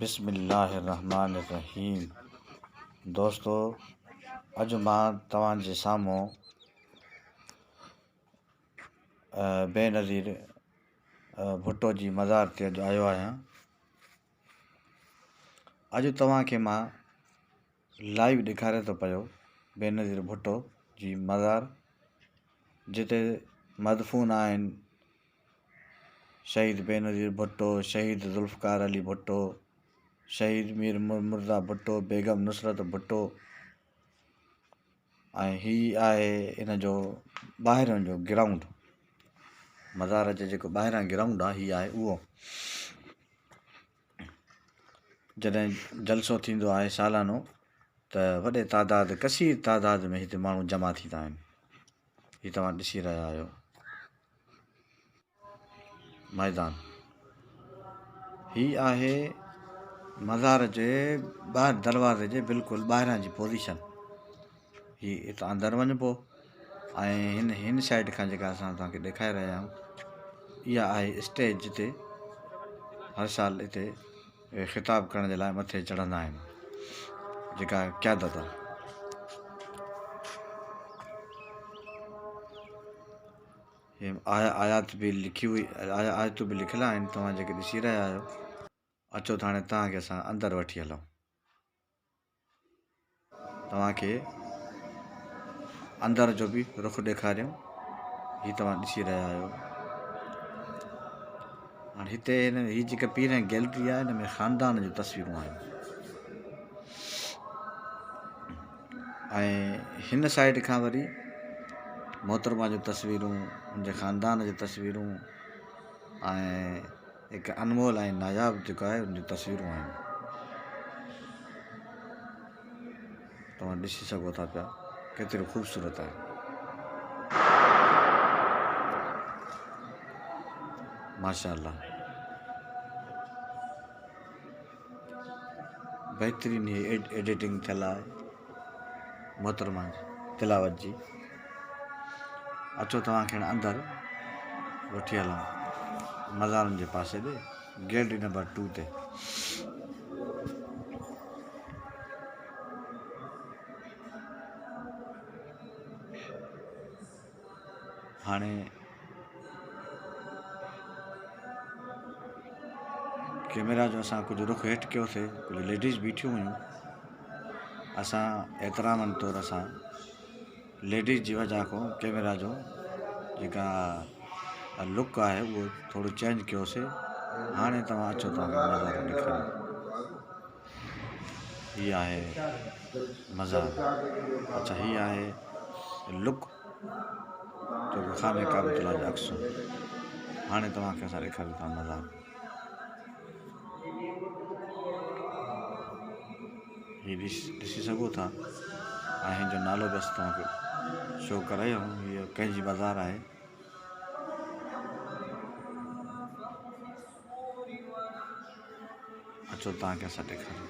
बिस्मिल्लाहिर्रहमानिर्रहीम। दोस्तों, अॼु मां तव्हांजे साम्हूं बेनज़ीर भुट्टो जी मज़ार ते अॼु आयो आहियां। अॼु तव्हांखे मां लाइव ॾेखारे थो पियो बेनज़ीर भुट्टो जी मज़ार, जिते मदफ़ून आहिनि शहीद बेनज़ीर भुट्टो, शहीद ज़ुल्फ़कार अली भुट्टो, शहीद मीर मुर्ज़ा भुट्टो, बेगम नुसरत भुट्टो। ऐं हीअ आहे इन जो ॿाहिरियों जो ग्राउंड, मज़ार जे जेको ॿाहिरां ग्राउंड आहे, हीअ आहे उहो। जॾहिं जलसो थींदो आहे सालानो त वॾे कसीर तादाद में हिते माण्हू जमा थींदा आहिनि। हीअ तव्हां ॾिसी रहिया आहियो मैदान। हीअ आहे मज़ार जे ॿाहिरि दरवाज़े जे बिल्कुलु ॿाहिरां जी पोज़ीशन। हीअ हितां अंदरि वञिबो ऐं हिन साइड खां जेका असां तव्हांखे ॾेखारे रहिया आहियूं, इहा आहे स्टेज, जिते हर साल हिते ख़िताब करण जे लाइ मथे चढ़ंदा आहिनि जेका क़यादत आहे। आयातूं बि लिखियलु आहिनि, तव्हां जेके ॾिसी रहिया आहियो। अचो त हाणे तव्हांखे असां अंदरि वठी हलूं, तव्हांखे अंदरि जो बि रुख़ ॾेखारियूं। हीअ तव्हां ॾिसी रहिया आहियो। हाणे हिते हीअ जेका पीरहं गैलरी आहे, हिन में ख़ानदान जूं तस्वीरूं आहिनि ऐं हिन साइड खां वरी मोहतरमा जूं तस्वीरूं, उनजे ख़ानदान जूं तस्वीरूं ऐं हिकु अनमोल ऐं नायाब जेको आहे उन जूं तस्वीरूं आहिनि। तव्हां ॾिसी सघो था पिया केतिरो ख़ूबसूरत आहे। माशाअल्लाह, बहितरीन ही एडिटिंग थियल आहे मोहतरमा तिलावत जी। अचो तव्हांखे अंदरि वठी हलूं मज़ारनि जे पासे ॾे, गैलरी नंबर 2 ते। हाणे कैमरा जो असां कुझु रुख़ हेठि कयोसीं, कुझु लेडीज़ बीठियूं हुयूं। असां एतिरामन तौरु असां लेडीज़ जी वजह खां कैमरा जो जेका लुक आहे उहो थोरो चेंज कयोसीं। हाणे तव्हां अचो, तव्हांखे मज़ार ॾेखारियो। हीअ आहे मज़ार। अच्छा, हीअ आहे लुक जेको ख़ाने काबतुल्लाह जो अक्स। हाणे तव्हांखे असां ॾेखारियूं था मज़ार। हीअ ॾिसी सघो था ऐं हिन जो नालो बि असां तव्हांखे शो करायूं। हीअ कंहिंजी मज़ार आहे। अचो तव्हांखे असां ॾेखारियूं।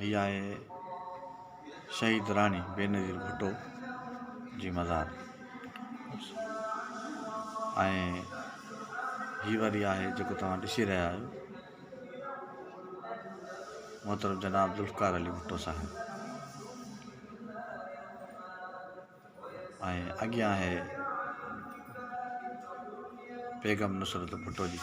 हीअ आहे शहीद राणी बेनज़ीर भुट्टो जी मज़ार ऐं हीअ वरी आहे जेको तव्हां ॾिसी रहिया आहियो मोहतरम जनाब ज़ुल्फ़कार अली भुट्टो साहिब। ऐं अॻियां आहे बेगम नुसरत भुट्टो जी